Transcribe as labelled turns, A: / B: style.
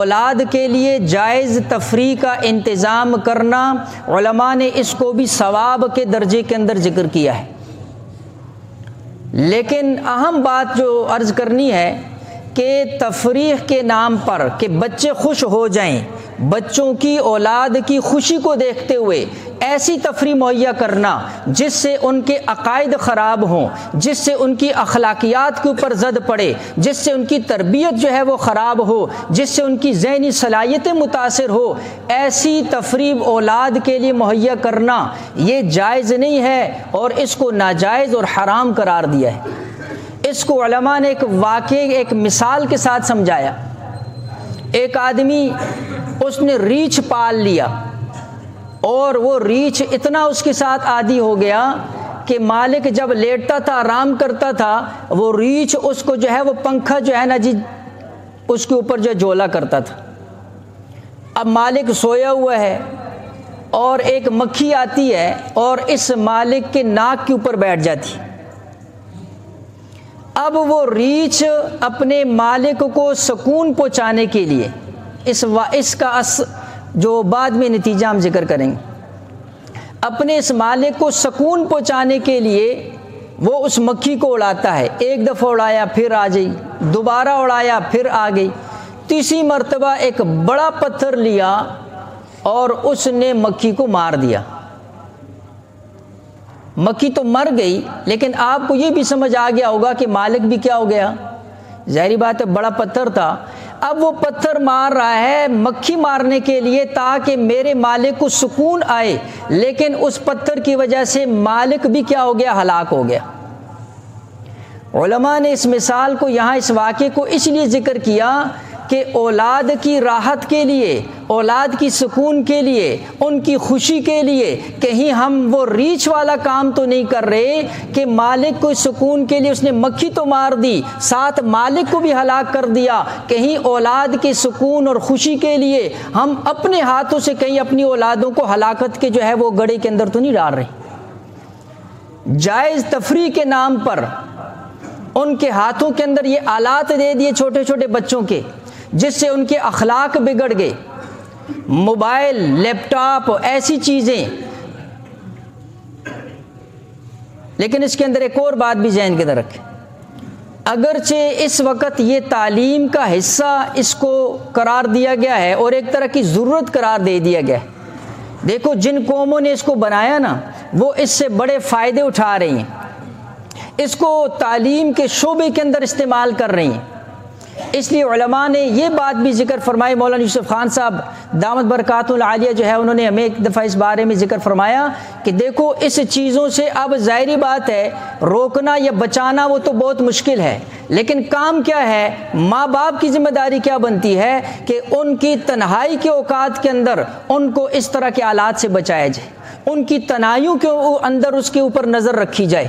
A: اولاد کے لیے جائز تفریح کا انتظام کرنا، علماء نے اس کو بھی ثواب کے درجے کے اندر ذکر کیا ہے۔ لیکن اہم بات جو عرض کرنی ہے کہ تفریح کے نام پر کہ بچے خوش ہو جائیں، بچوں کی اولاد کی خوشی کو دیکھتے ہوئے ایسی تفریح مہیا کرنا جس سے ان کے عقائد خراب ہوں، جس سے ان کی اخلاقیات کے اوپر زد پڑے، جس سے ان کی تربیت جو ہے وہ خراب ہو، جس سے ان کی ذہنی صلاحیتیں متاثر ہو، ایسی تفریح اولاد کے لیے مہیا کرنا یہ جائز نہیں ہے اور اس کو ناجائز اور حرام قرار دیا ہے۔ اس کو علماء نے ایک واقعے، ایک مثال کے ساتھ سمجھایا۔ ایک آدمی اس نے ریچھ پال لیا اور وہ ریچھ اتنا اس کے ساتھ عادی ہو گیا کہ مالک جب لیٹتا تھا، آرام کرتا تھا، وہ ریچھ اس کو جو ہے وہ پنکھا جو ہے نا جی اس کے اوپر جو جولا کرتا تھا۔ اب مالک سویا ہوا ہے اور ایک مکھی آتی ہے اور اس مالک کے ناک کے اوپر بیٹھ جاتی۔ اب وہ ریچھ اپنے مالک کو سکون پہنچانے کے لیے، اس کا جو بعد میں نتیجہ ہم ذکر کریں گے، اپنے اس مالک کو سکون پہنچانے کے لیے وہ اس مکھی کو اڑاتا ہے۔ ایک دفعہ اڑایا پھر آ گئی، دوبارہ اڑایا پھر آ گئی، تیسری مرتبہ ایک بڑا پتھر لیا اور اس نے مکھی کو مار دیا۔ مکھی تو مر گئی، لیکن آپ کو یہ بھی سمجھ آ گیا ہوگا کہ مالک بھی کیا ہو گیا، ظاہری بات ہے بڑا پتھر تھا۔ اب وہ پتھر مار رہا ہے مکھی مارنے کے لیے تاکہ میرے مالک کو سکون آئے، لیکن اس پتھر کی وجہ سے مالک بھی کیا ہو گیا، ہلاک ہو گیا۔ علماء نے اس مثال کو یہاں اس واقعے کو اس لیے ذکر کیا کہ اولاد کی راحت کے لیے، اولاد کی سکون کے لیے، ان کی خوشی کے لیے کہیں ہم وہ ریچھ والا کام تو نہیں کر رہے کہ مالک کو سکون کے لیے اس نے مکھی تو مار دی، ساتھ مالک کو بھی ہلاک کر دیا، کہیں اولاد کے سکون اور خوشی کے لیے ہم اپنے ہاتھوں سے کہیں اپنی اولادوں کو ہلاکت کے جو ہے وہ گڑھے کے اندر تو نہیں ڈال رہے۔ جائز تفریح کے نام پر ان کے ہاتھوں کے اندر یہ آلات دے دیے چھوٹے چھوٹے بچوں کے، جس سے ان کے اخلاق بگڑ گئے، موبائل، لیپ ٹاپ، ایسی چیزیں۔ لیکن اس کے اندر ایک اور بات بھی ذہن کے اندر رکھیں، اگرچہ اس وقت یہ تعلیم کا حصہ اس کو قرار دیا گیا ہے اور ایک طرح کی ضرورت قرار دے دیا گیا ہے، دیکھو جن قوموں نے اس کو بنایا نا وہ اس سے بڑے فائدے اٹھا رہی ہیں، اس کو تعلیم کے شعبے کے اندر استعمال کر رہی ہیں۔ اس لیے علماء نے یہ بات بھی ذکر فرمائی، مولانا یوسف خان صاحب دامت برکاتہ العالیہ جو ہے انہوں نے ہمیں ایک دفعہ اس بارے میں ذکر فرمایا کہ دیکھو اس چیزوں سے اب ظاہری بات ہے روکنا یا بچانا وہ تو بہت مشکل ہے، لیکن کام کیا ہے، ماں باپ کی ذمہ داری کیا بنتی ہے کہ ان کی تنہائی کے اوقات کے اندر ان کو اس طرح کے آلات سے بچایا جائے، ان کی تنہائیوں کے اندر اس کے اوپر نظر رکھی جائے۔